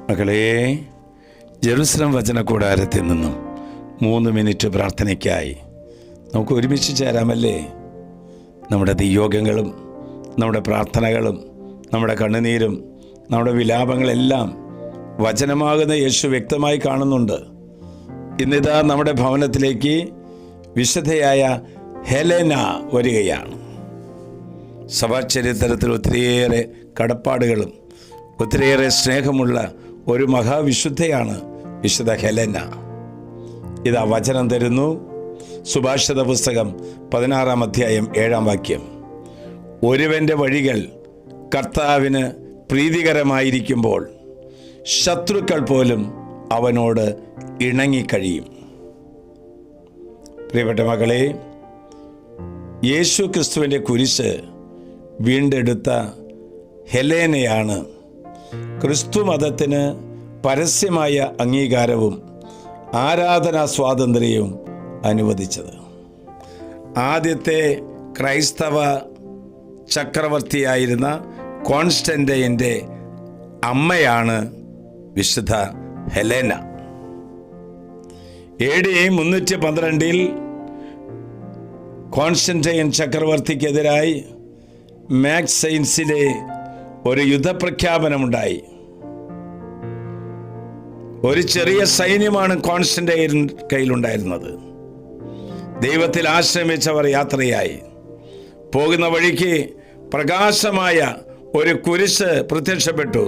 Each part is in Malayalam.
മകളെ, ജെറുസലം വചന കൂടാരത്തിൽ നിന്നും 3 മിനിറ്റ് പ്രാർത്ഥനയ്ക്കായി നമുക്ക് ഒരുമിച്ച് ചേരാമല്ലേ? നമ്മുടെ നിയോഗങ്ങളും നമ്മുടെ പ്രാർത്ഥനകളും നമ്മുടെ കണ്ണുനീരും നമ്മുടെ വിലാപങ്ങളെല്ലാം വചനമാകുന്ന യേശു വ്യക്തമായി കാണുന്നുണ്ട്. ഇന്നിതാ നമ്മുടെ ഭവനത്തിലേക്ക് വിശുദ്ധയായ ഹെലേന വരികയാണ്. സഭാചരിത്രത്തിൽ ഒത്തിരിയേറെ കടപ്പാടുകളും ഒത്തിരിയേറെ സ്നേഹമുള്ള ഒരു മഹാവിശുദ്ധയാണ് വിശുദ്ധ ഹെലേന. ഇതാ വചനം തരുന്നു. സുഭാഷിത പുസ്തകം 16-ാം അധ്യായം 7-ാം വാക്യം. ഒരുവൻ്റെ വഴികൾ കർത്താവിന് പ്രീതികരമായിരിക്കുമ്പോൾ ശത്രുക്കൾ പോലും അവനോട് ഇണങ്ങിക്കഴിയും. പ്രിയപ്പെട്ട മകളെ, യേശു ക്രിസ്തുവിൻ്റെ കുരിശ് വീണ്ടെടുത്ത ഹെലേനയാണ് ക്രിസ്തു മതത്തിന് പരസ്യമായ അംഗീകാരവും ആരാധനാ സ്വാതന്ത്ര്യവും അനുവദിച്ചത്. ആദ്യത്തെ ക്രൈസ്തവ ചക്രവർത്തിയായിരുന്ന കോൺസ്റ്റന്റൈൻ്റെ അമ്മയാണ് വിശുദ്ധ ഹെലേന. AD 312 കോൺസ്റ്റന്റൈൻ ചക്രവർത്തിക്കെതിരായി മാക്സൈൻസിലെ ഒരു യുദ്ധപ്രഖ്യാപനമുണ്ടായി. ഒരു ചെറിയ സൈന്യമാണ് കോൺസ്റ്റന്റൈൻ കയ്യിലുണ്ടായിരുന്നത്. ദൈവത്തിൽ ആശ്രമിച്ചവർ യാത്രയായി പോകുന്ന വഴിക്ക് പ്രകാശമായ ഒരു കുരിശ് പ്രത്യക്ഷപ്പെട്ടു.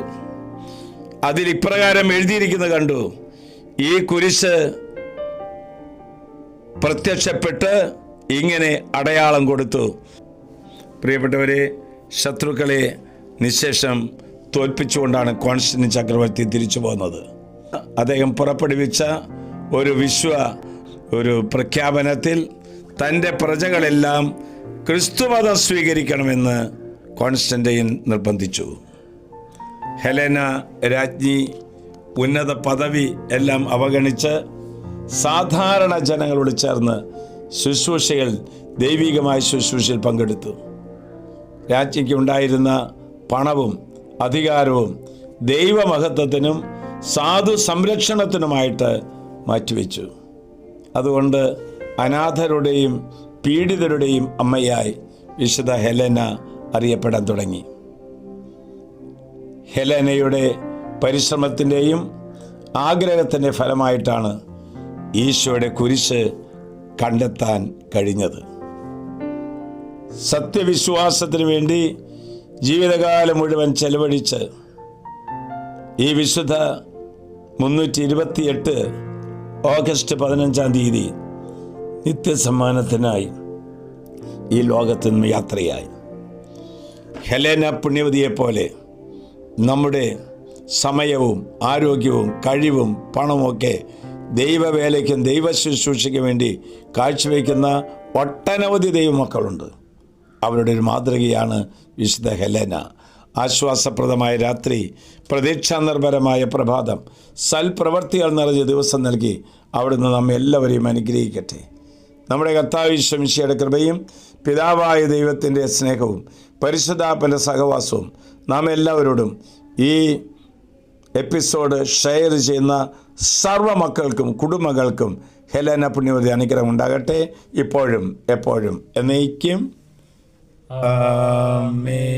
അതിൽ ഇപ്രകാരം എഴുതിയിരിക്കുന്നത് കണ്ടു. ഈ കുരിശ് പ്രത്യക്ഷപ്പെട്ട് ഇങ്ങനെ അടയാളം കൊടുത്തു. പ്രിയപ്പെട്ടവരെ, ശത്രുക്കളെ നിശേഷം തോൽപ്പിച്ചുകൊണ്ടാണ് കോൺസ്റ്റന്റൈൻ ചക്രവർത്തി തിരിച്ചു പോകുന്നത്. അദ്ദേഹം പുറപ്പെടുവിച്ച ഒരു പ്രഖ്യാപനത്തിൽ തൻ്റെ പ്രജകളെല്ലാം ക്രിസ്തുമതം സ്വീകരിക്കണമെന്ന് കോൺസ്റ്റന്റൈൻ നിർബന്ധിച്ചു. ഹെലേന രാജ്ഞി ഉന്നത പദവി എല്ലാം അവഗണിച്ച് സാധാരണ ജനങ്ങളോട് ചേർന്ന് ദൈവികമായ ശുശ്രൂഷയിൽ പങ്കെടുത്തു. രാജ്ഞിക്ക് ഉണ്ടായിരുന്ന പണവും അധികാരവും ദൈവമഹത്വത്തിനും സാധു സംരക്ഷണത്തിനുമായിട്ട് മാറ്റിവെച്ചു. അതുകൊണ്ട് അനാഥരുടെയും പീഡിതരുടെയും അമ്മയായി വിശുദ്ധ ഹെലേന അറിയപ്പെടാൻ തുടങ്ങി. ഹെലേനയുടെ പരിശ്രമത്തിൻ്റെയും ആഗ്രഹത്തിൻ്റെ ഫലമായിട്ടാണ് ഈശോയുടെ കുരിശ് കണ്ടെത്താൻ കഴിഞ്ഞത്. സത്യവിശ്വാസത്തിന് വേണ്ടി ജീവിതകാലം മുഴുവൻ ചെലവഴിച്ച് ഈ വിശുദ്ധ 328 ഓഗസ്റ്റ് 15-ാം തീയതി നിത്യസമ്മാനത്തിനായി ഈ ലോകത്ത് നിന്ന് യാത്രയായി. ഹെലേന പുണ്യവതിയെപ്പോലെ നമ്മുടെ സമയവും ആരോഗ്യവും കഴിവും പണവുമൊക്കെ ദൈവവേലയ്ക്കും ദൈവശുശ്രൂഷയ്ക്കും വേണ്ടി കാഴ്ചവെക്കുന്ന ഒട്ടനവധി ദൈവമക്കളുണ്ട്. അവരുടെ ഒരു മാതൃകയാണ് വിശുദ്ധ ഹെലേന. ആശ്വാസപ്രദമായ രാത്രി, പ്രതീക്ഷാനിർഭരമായ പ്രഭാതം, സൽപ്രവർത്തികൾ നിറഞ്ഞ ദിവസം നൽകി അവിടുന്ന് നമ്മെ എല്ലാവരെയും അനുഗ്രഹിക്കട്ടെ. നമ്മുടെ കർത്താവ് യേശു മിശിഹായുടെ കൃപയും പിതാവായ ദൈവത്തിൻ്റെ സ്നേഹവും പരിശുദ്ധാത്മാവിൻ്റെ സഹവാസവും നാം എല്ലാവരോടും ഈ എപ്പിസോഡ് ഷെയർ ചെയ്യുന്ന സർവ്വ മക്കൾക്കും കുടുംബങ്ങൾക്കും ഹെലേന പുണ്യവതി അനുഗ്രഹം ഉണ്ടാകട്ടെ, ഇപ്പോഴും എപ്പോഴും എന്നേക്കും. ആമേൻ.